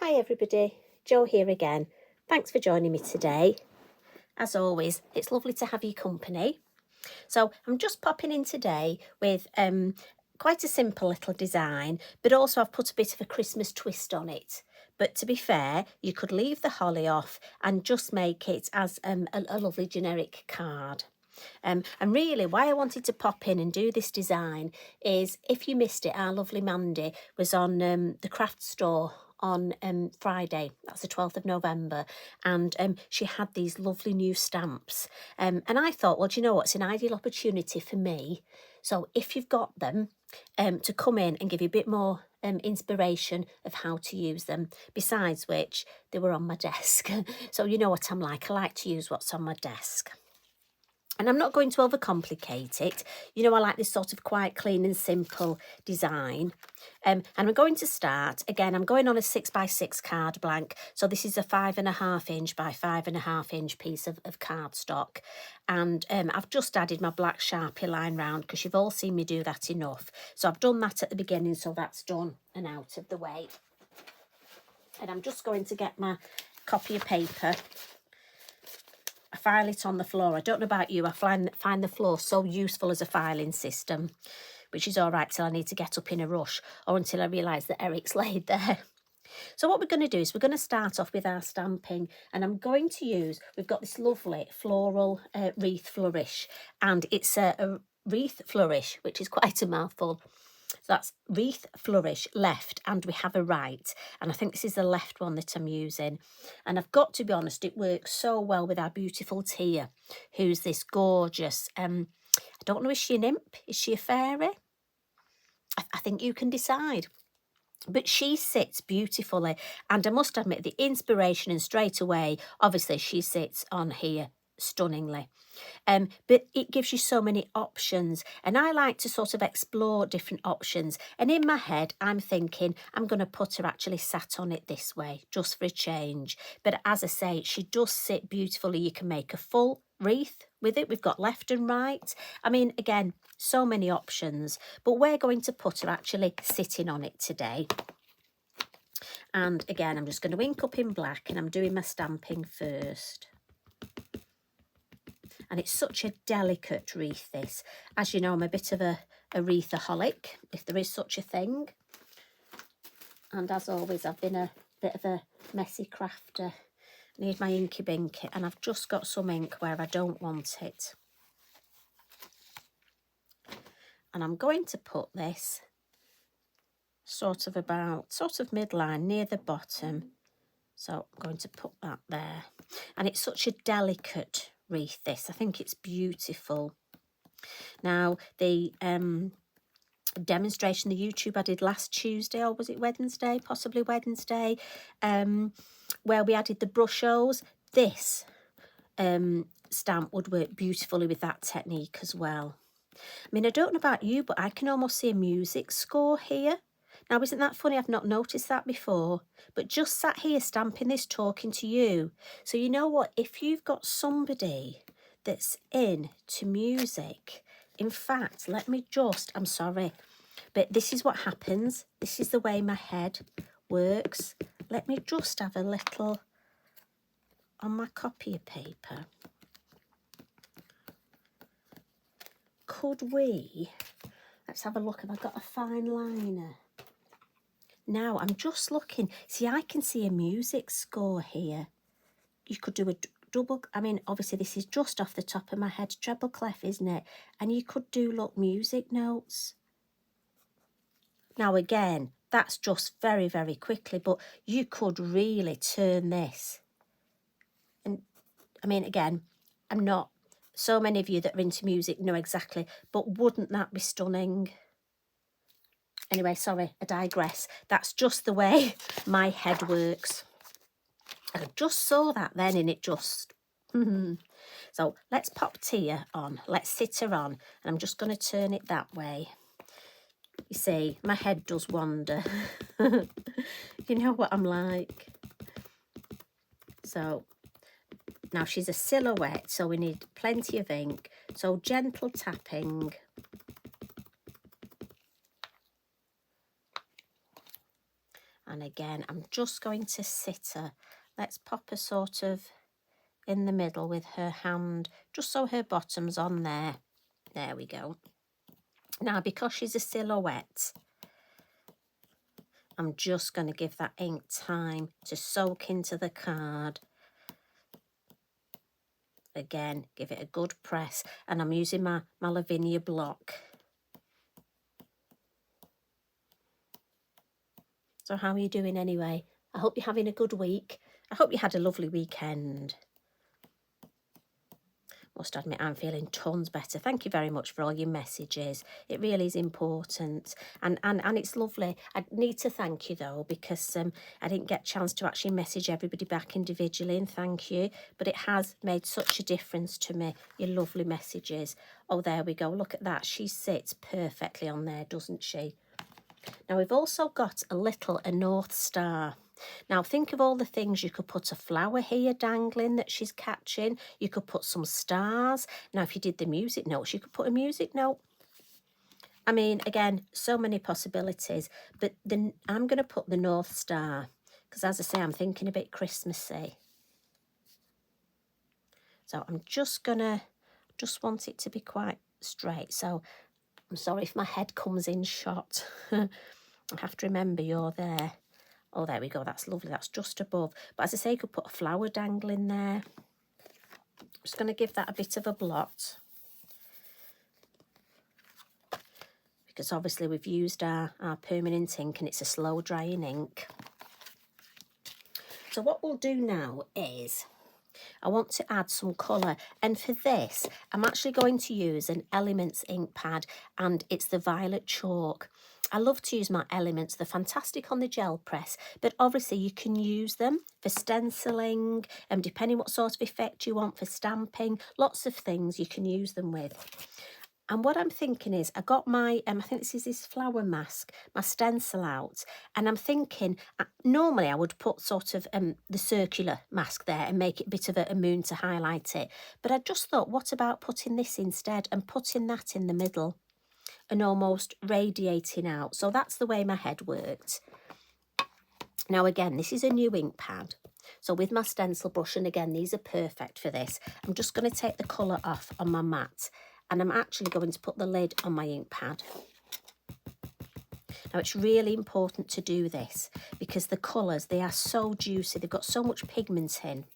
Hi everybody, Jo here again. Thanks for joining me today. As always, it's lovely to have your company. So I'm just popping in today with quite a simple little design, but also I've put a bit of a Christmas twist on it. But to be fair, you could leave the holly off and just make it as a lovely generic card. And really why I wanted to pop in and do this design is, if you missed it, our lovely Mandy was on the craft store on Friday, that's the 12th of November, and she had these lovely new stamps, and I thought, well, do you know what, it's an ideal opportunity for me, so if you've got them, to come in and give you a bit more inspiration of how to use them. Besides which, they were on my desk, so you know what I'm like, I like to use what's on my desk. And I'm not going to overcomplicate it. You know, I like this sort of quite clean and simple design. And I'm going to start, again, I'm going on a 6x6 card blank. So this is a 5.5 inch by 5.5 inch piece of cardstock. And I've just added my black Sharpie line round because you've all seen me do that enough. So I've done that at the beginning, so that's done and out of the way. And I'm just going to get my copy of paper. I file it on the floor. I don't know about you, I find the floor so useful as a filing system, which is all right till I need to get up in a rush or until I realise that Eric's laid there. So what we're going to do is we're going to start off with our stamping, and I'm going to use, we've got this lovely floral wreath flourish, and it's a wreath flourish, which is quite a mouthful. So that's wreath flourish left, and we have a right, and I think this is the left one that I'm using. And I've got to be honest, it works so well with our beautiful Tia, who's this gorgeous, I don't know, is she an imp? Is she a fairy? I think you can decide. But she sits beautifully, and I must admit the inspiration, and straight away, obviously she sits on here stunningly. But it gives you so many options, and I like to sort of explore different options. And in my head, I'm thinking I'm going to put her actually sat on it this way, just for a change. But as I say, she does sit beautifully. You can make a full wreath with it. We've got left and right. I mean, again, so many options. But we're going to put her actually sitting on it today. And again, I'm just going to ink up in black, and I'm doing my stamping first. And it's such a delicate wreath, this. As you know, I'm a bit of a wreathaholic, if there is such a thing. And as always, I've been a bit of a messy crafter. I need my inky binky, and I've just got some ink where I don't want it. And I'm going to put this sort of midline near the bottom. So I'm going to put that there. And it's such a delicate wreath, this. I think it's beautiful. Now, the demonstration, the YouTube I did last Tuesday, or was it Wednesday? Possibly Wednesday, where we added the brushos. This stamp would work beautifully with that technique as well. I mean, I don't know about you, but I can almost see a music score here. Now, isn't that funny? I've not noticed that before, but just sat here stamping this, talking to you. So you know what? If you've got somebody that's into music, in fact, let me just, I'm sorry, but this is what happens. This is the way my head works. Let me just have a little on my copy of paper. Could we, let's have a look, have I got a fine liner? Now, I'm just looking. See, I can see a music score here. You could do a double, I mean, obviously this is just off the top of my head, treble clef, isn't it? And you could do, look, music notes. Now, again, that's just very, very quickly, but you could really turn this. And, I mean, again, I'm not, so many of you that are into music know exactly, but wouldn't that be stunning? Anyway, sorry, I digress. That's just the way my head works. I just saw that then, and it just... So let's pop Tia on. Let's sit her on. And I'm just going to turn it that way. You see, my head does wander. You know what I'm like. So now she's a silhouette, so we need plenty of ink. So gentle tapping. And again, I'm just going to sit her. Let's pop her sort of in the middle with her hand, just so her bottom's on there. There we go. Now, because she's a silhouette, I'm just going to give that ink time to soak into the card. Again, give it a good press, and I'm using my Lavinia block. So how are you doing anyway? I hope you're having a good week. I hope you had a lovely weekend. Must admit, I'm feeling tons better. Thank you very much for all your messages. It really is important, and it's lovely. I need to thank you though, because I didn't get a chance to actually message everybody back individually, and thank you. But it has made such a difference to me, your lovely messages. Oh, there we go. Look at that. She sits perfectly on there, doesn't she? Now we've also got a North Star. Now think of all the things. You could put a flower here dangling that she's catching. You could put some stars. Now if you did the music notes, you could put a music note. I mean, again, so many possibilities. But then I'm going to put the North Star, because as I say, I'm thinking a bit Christmassy. So I'm just want it to be quite straight. So I'm sorry if my head comes in shot. I have to remember you're there. Oh, there we go. That's lovely. That's just above. But as I say, you could put a flower dangling there. I'm just going to give that a bit of a blot, because obviously we've used our permanent ink, and it's a slow drying ink. So what we'll do now is I want to add some colour, and for this I'm actually going to use an Elements ink pad, and it's the violet chalk. I love to use my Elements. They're fantastic on the gel press, but obviously you can use them for stenciling, and depending what sort of effect you want for stamping, lots of things you can use them with. And what I'm thinking is, I got my, I think this is this flower mask, my stencil out, and I'm thinking, normally I would put sort of the circular mask there and make it a bit of a moon to highlight it. But I just thought, what about putting this instead and putting that in the middle and almost radiating out? So that's the way my head worked. Now again, this is a new ink pad. So with my stencil brush, and again, these are perfect for this, I'm just going to take the colour off on my mat. And I'm actually going to put the lid on my ink pad. Now it's really important to do this, because the colours, they are so juicy. They've got so much pigment in.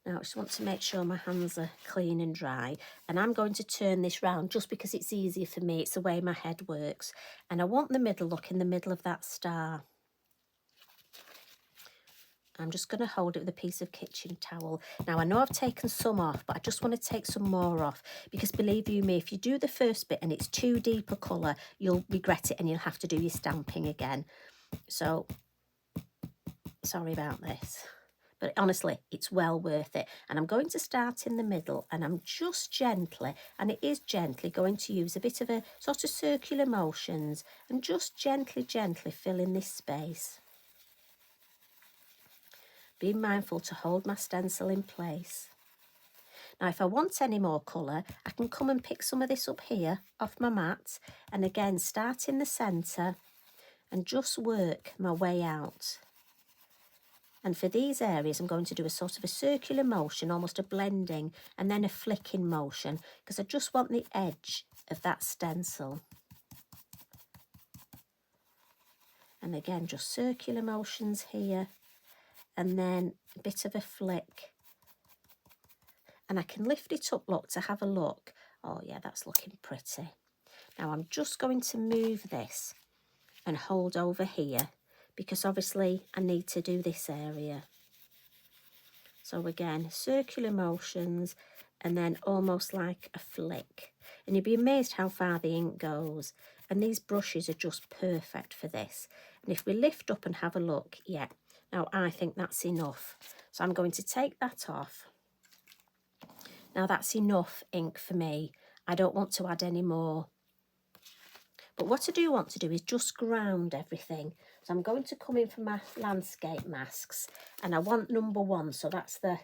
Now I just want to make sure my hands are clean and dry. And I'm going to turn this round just because it's easier for me. It's the way my head works. And I want the middle look in the middle of that star. I'm just going to hold it with a piece of kitchen towel. Now, I know I've taken some off, but I just want to take some more off, because believe you me, if you do the first bit and it's too deep a colour, you'll regret it and you'll have to do your stamping again. So, sorry about this. But honestly, it's well worth it. And I'm going to start in the middle, and I'm just gently, and it is gently, going to use a bit of a sort of circular motions and just gently fill in this space. Being mindful to hold my stencil in place. Now, if I want any more colour, I can come and pick some of this up here off my mat, and again, start in the centre and just work my way out. And for these areas, I'm going to do a sort of a circular motion, almost a blending, and then a flicking motion, because I just want the edge of that stencil. And again, just circular motions here, and then a bit of a flick. And I can lift it up, look, to have a look. Oh yeah, that's looking pretty. Now I'm just going to move this and hold over here, because obviously I need to do this area. So again, circular motions, and then almost like a flick. And you'd be amazed how far the ink goes. And these brushes are just perfect for this. And if we lift up and have a look, yeah, now I think that's enough. So I'm going to take that off. Now that's enough ink for me. I don't want to add any more. But what I do want to do is just ground everything. So I'm going to come in for my landscape masks, and I want number 1. So that's the,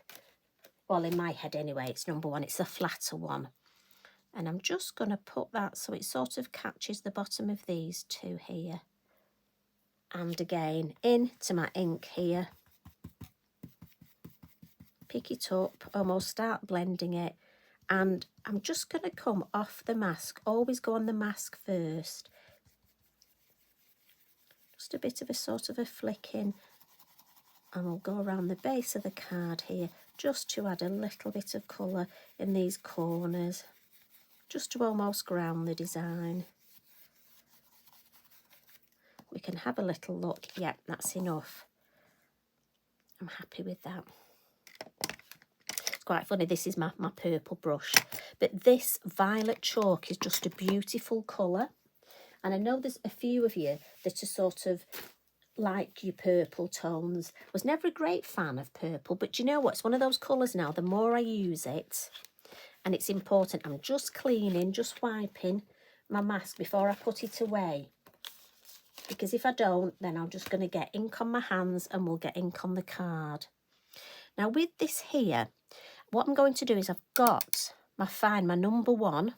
well, in my head anyway, it's number 1. It's the flatter one. And I'm just going to put that so it sort of catches the bottom of these two here. And again, into my ink here. Pick it up, almost start blending it. And I'm just going to come off the mask. Always go on the mask first. Just a bit of a sort of a flicking. And we'll go around the base of the card here, just to add a little bit of colour in these corners. Just to almost ground the design. We can have a little look. Yep, that's enough. I'm happy with that. It's quite funny, this is my purple brush. But this violet chalk is just a beautiful colour. And I know there's a few of you that are sort of like your purple tones. Was never a great fan of purple, but do you know what? It's one of those colours now, the more I use it, and it's important, I'm just cleaning, just wiping my mask before I put it away. Because if I don't, then I'm just going to get ink on my hands and we'll get ink on the card. Now with this here, what I'm going to do is I've got my number 1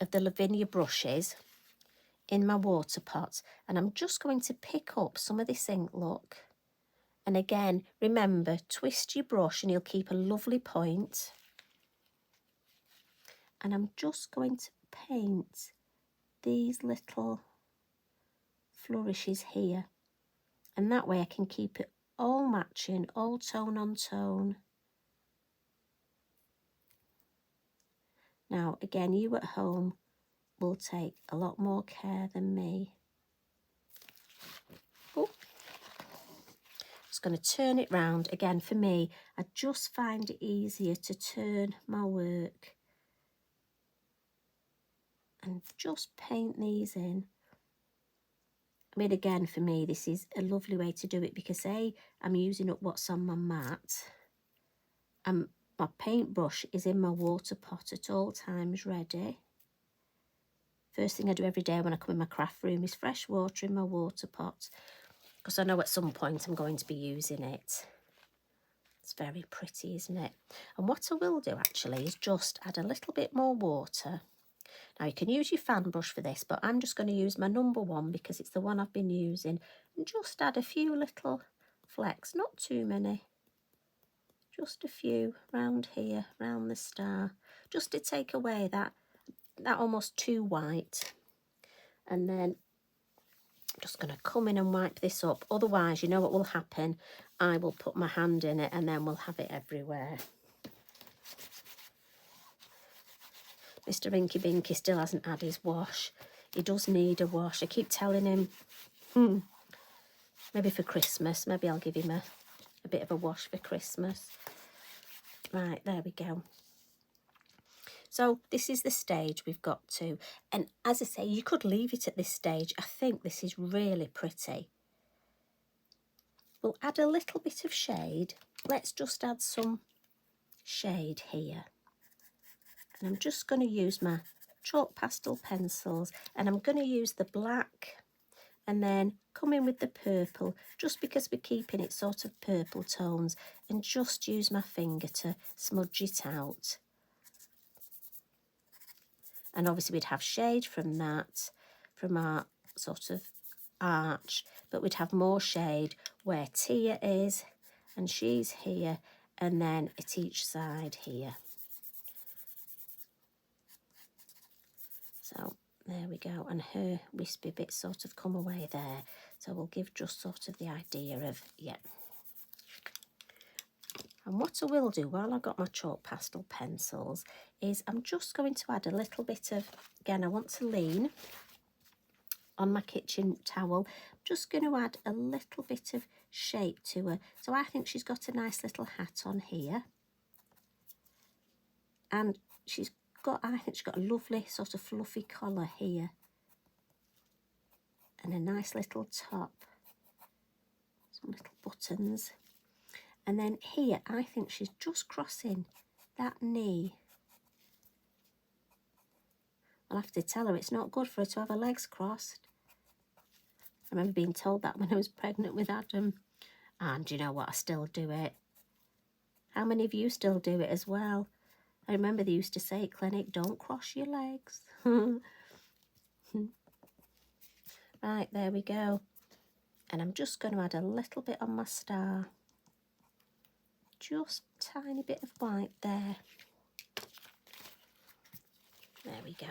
of the Lavinia brushes in my water pot, and I'm just going to pick up some of this ink, look. And again, remember, twist your brush and you'll keep a lovely point. And I'm just going to paint these little flourishes here. And that way I can keep it all matching, all tone on tone. Now, again, you at home will take a lot more care than me. Oh. Just going to turn it round. Again, for me, I just find it easier to turn my work and just paint these in. I mean, again, for me, this is a lovely way to do it because A, I'm using up what's on my mat, and my paintbrush is in my water pot at all times ready. First thing I do every day when I come in my craft room is fresh water in my water pot, because I know at some point I'm going to be using it. It's very pretty, isn't it? And what I will do actually is just add a little bit more water. Now you can use your fan brush for this, but I'm just going to use my number 1 because it's the one I've been using, and just add a few little flecks, not too many. Just a few round here, round the star, just to take away that almost too white. And then I'm just going to come in and wipe this up. Otherwise, you know what will happen? I will put my hand in it and then we'll have it everywhere. Mr. Inky Binky still hasn't had his wash. He does need a wash. I keep telling him, maybe for Christmas, maybe I'll give him a bit of a wash for Christmas. Right, there we go. So this is the stage we've got to. And as I say, you could leave it at this stage. I think this is really pretty. We'll add a little bit of shade. Let's just add some shade here. And I'm just going to use my chalk pastel pencils, and I'm going to use the black and then come in with the purple, just because we're keeping it sort of purple tones, and just use my finger to smudge it out. And obviously we'd have shade from that, from our sort of arch, but we'd have more shade where Tia is, and she's here, and then at each side here. So there we go, and her wispy bits sort of come away there. So we'll give just sort of the idea of, yeah. And what I will do while I've got my chalk pastel pencils is I'm just going to add a little bit of, again, I want to lean on my kitchen towel. I'm just going to add a little bit of shape to her. So I think she's got a nice little hat on here. And I think she's got a lovely sort of fluffy collar here. And a nice little top. Some little buttons. And then here, I think she's just crossing that knee. I'll have to tell her it's not good for her to have her legs crossed. I remember being told that when I was pregnant with Adam. And you know what, I still do it. How many of you still do it as well? I remember they used to say at clinic, don't cross your legs. Right, there we go. And I'm just going to add a little bit on my star. Just a tiny bit of white there. There we go.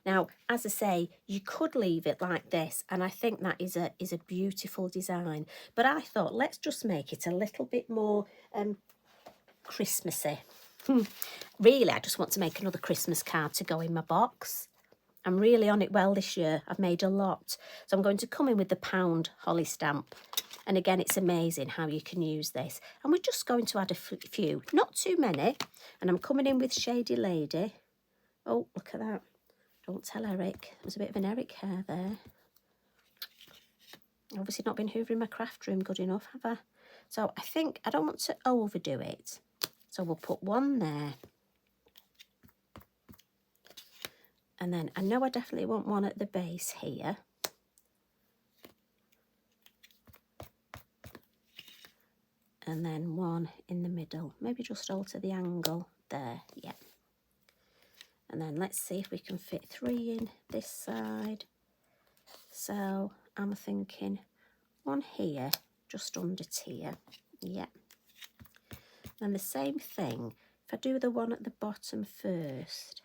Now, as I say, you could leave it like this, and I think that is a beautiful design. But I thought, let's just make it a little bit more Christmassy. Really, I just want to make another Christmas card to go in my box. I'm really on it well this year. I've made a lot. So I'm going to come in with the pound holly stamp. And again, it's amazing how you can use this. And we're just going to add a few, not too many. And I'm coming in with Shady Lady. Oh, look at that. Don't tell Eric. There's a bit of an Eric hair there. Obviously not been hoovering my craft room good enough, have I? So I think I don't want to overdo it. So we'll put one there. And then I know I definitely want one at the base here. And then one in the middle. Maybe just alter the angle there. Yeah. And then let's see if we can fit 3 in this side. So I'm thinking one here, just under tier. Yeah. And the same thing, if I do the one at the bottom first.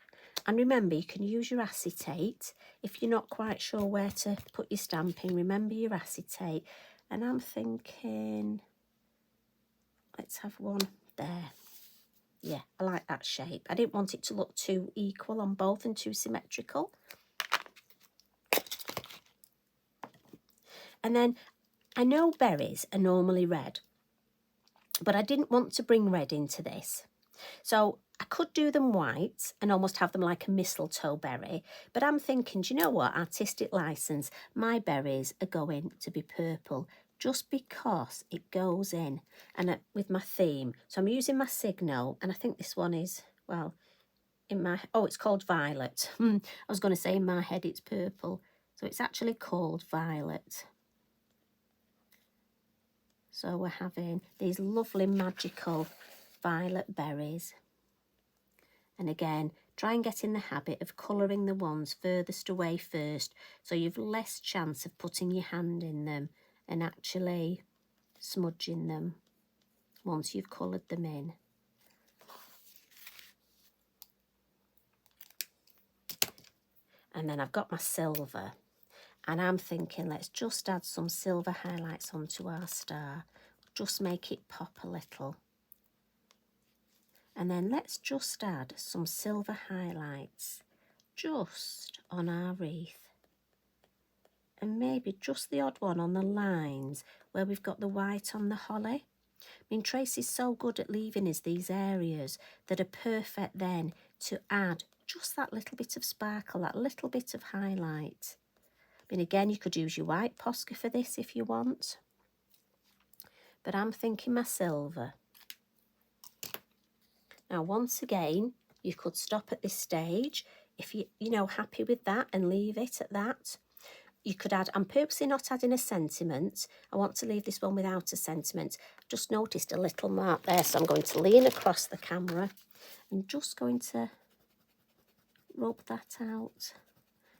And remember, you can use your acetate. If you're not quite sure where to put your stamping, remember your acetate. And I'm thinking, let's have one there. Yeah, I like that shape. I didn't want it to look too equal on both and too symmetrical. And then I know berries are normally red, but I didn't want to bring red into this. So I could do them white and almost have them like a mistletoe berry. But I'm thinking, do you know what? Artistic license. My berries are going to be purple just because it goes in and with my theme. So I'm using my Signo, and I think this one is, well, in my, oh, it's called Violet. I was going to say in my head it's purple. So it's actually called Violet. So we're having these lovely magical violet berries. And again, try and get in the habit of colouring the ones furthest away first, so you've less chance of putting your hand in them and actually smudging them once you've coloured them in. And then I've got my silver, and I'm thinking let's just add some silver highlights onto our star, just make it pop a little. And then let's just add some silver highlights just on our wreath. And maybe just the odd one on the lines where we've got the white on the holly. I mean, Tracy's so good at leaving us these areas that are perfect then to add just that little bit of sparkle, that little bit of highlight. I mean, again, you could use your white Posca for this if you want. But I'm thinking my silver. Now, once again, you could stop at this stage if you know, happy with that and leave it at that. You could add, I'm purposely not adding a sentiment. I want to leave this one without a sentiment. I've just noticed a little mark there, so I'm going to lean across the camera and just going to rub that out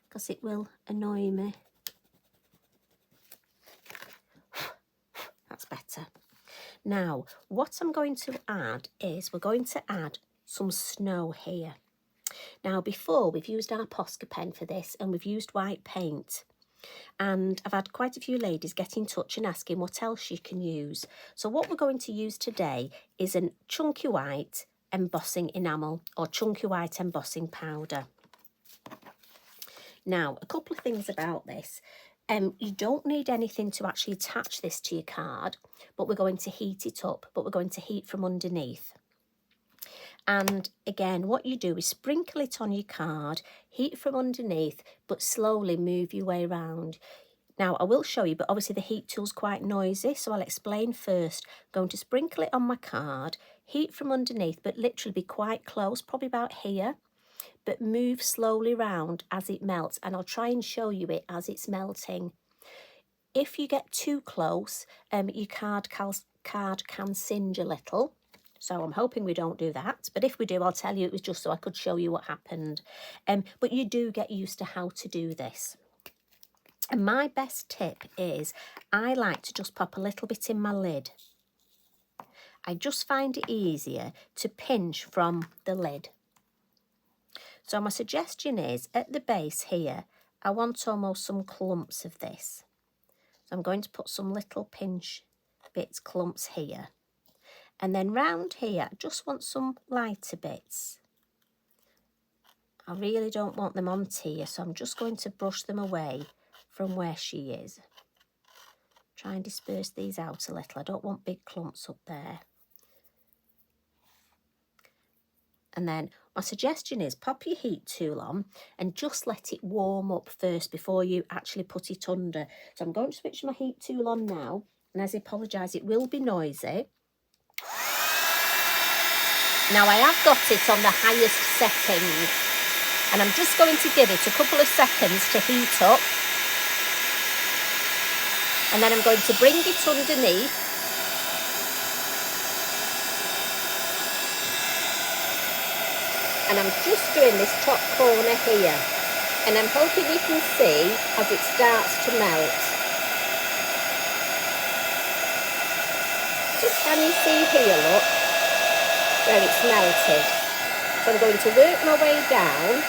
because it will annoy me. That's better. Now, what I'm going to add is we're going to add some snow here. Now, before we've used our Posca pen for this and we've used white paint. And I've had quite a few ladies get in touch and asking what else you can use. So what we're going to use today is a chunky white embossing enamel or chunky white embossing powder. Now, a couple of things about this. You don't need anything to actually attach this to your card, but we're going to heat it up, but we're going to heat from underneath. And again, what you do is sprinkle it on your card, heat from underneath, but slowly move your way around. Now, I will show you, but obviously the heat tool's quite noisy, so I'll explain first. I'm going to sprinkle it on my card, heat from underneath, but literally be quite close, probably about here, but move slowly round as it melts, and I'll try and show you it as it's melting. If you get too close, your card can singe a little. So I'm hoping we don't do that. But if we do, I'll tell you it was just so I could show you what happened. But you do get used to how to do this. And my best tip is I like to just pop a little bit in my lid. I just find it easier to pinch from the lid. So my suggestion is at the base here, I want almost some clumps of this. So I'm going to put some little pinch bits, clumps here. And then round here, I just want some lighter bits. I really don't want them on here, so I'm just going to brush them away from where she is. Try and disperse these out a little. I don't want big clumps up there. And then my suggestion is pop your heat tool on and just let it warm up first before you actually put it under. So I'm going to switch my heat tool on now. And as I apologise, it will be noisy. Now I have got it on the highest setting. And I'm just going to give it a couple of seconds to heat up. And then I'm going to bring it underneath. And I'm just doing this top corner here. And I'm hoping you can see as it starts to melt. Just can you see here, look, where it's melted. So I'm going to work my way down.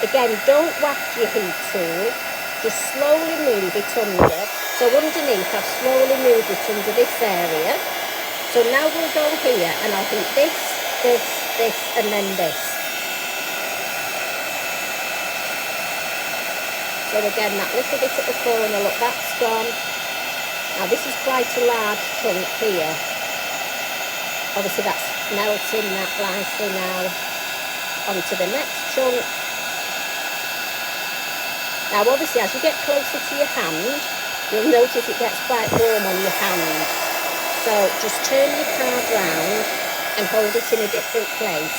Again, don't waft your heat tool. Just slowly move it under. So underneath, I've slowly moved it under this area. So now we'll go here and I'll heat this, this, and then this. So again, that little bit at the corner, look, that's gone. Now this is quite a large chunk here. Obviously that's melting that nicely now. Onto the next chunk. Now obviously as you get closer to your hand, you'll notice it gets quite warm on your hand. So just turn your card round and hold it in a different place.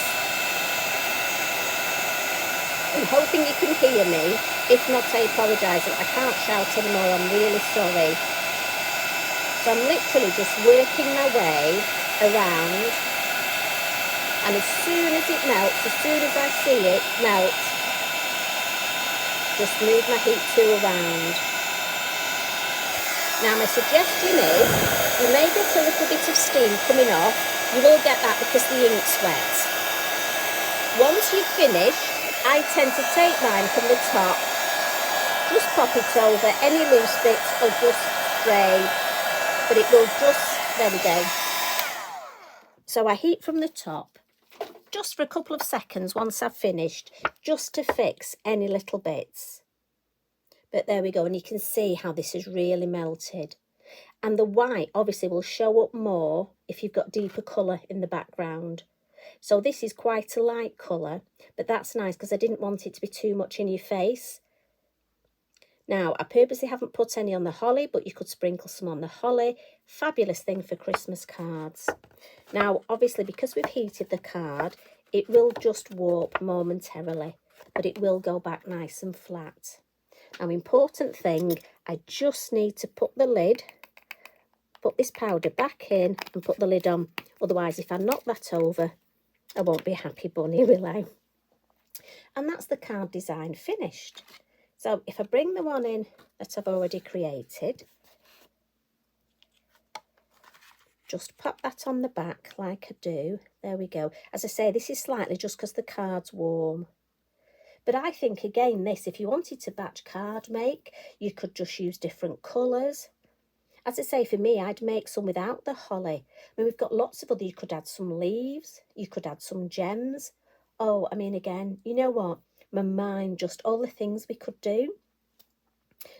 I'm hoping you can hear me. If not, I apologise. I can't shout anymore. I'm really sorry. So I'm literally just working my way around. And as soon as it melts, as soon as I see it melt, just move my heat tool around. Now my suggestion is, you may get a little bit of steam coming off. You will get that because the ink's wet. Once you've finished, I tend to take mine from the top, just pop it over any loose bits or just spray, but it will just, there we go. So I heat from the top, just for a couple of seconds once I've finished, just to fix any little bits. But there we go, and you can see how this is really melted. And the white obviously will show up more if you've got deeper colour in the background. So this is quite a light colour, but that's nice because I didn't want it to be too much in your face. Now, I purposely haven't put any on the holly, but you could sprinkle some on the holly. Fabulous thing for Christmas cards. Now, obviously, because we've heated the card, it will just warp momentarily, but it will go back nice and flat. Now, important thing, I just need to put the lid, put this powder back in and put the lid on. Otherwise, if I knock that over, I won't be a happy bunny, will I? And that's the card design finished. So if I bring the one in that I've already created, just pop that on the back like I do. There we go. As I say, this is slightly just because the card's warm. But I think, again, this, if you wanted to batch card make, you could just use different colours. As I say, for me, I'd make some without the holly. I mean, we've got lots of other, you could add some leaves, you could add some gems. Oh, I mean, again, you know what? My mind, just all the things we could do.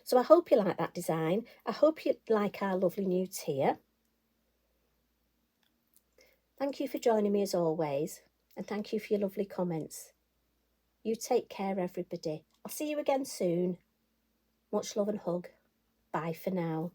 So I hope you like that design. I hope you like our lovely new tier. Thank you for joining me as always, and thank you for your lovely comments. You take care, everybody. I'll see you again soon. Much love and hug. Bye for now.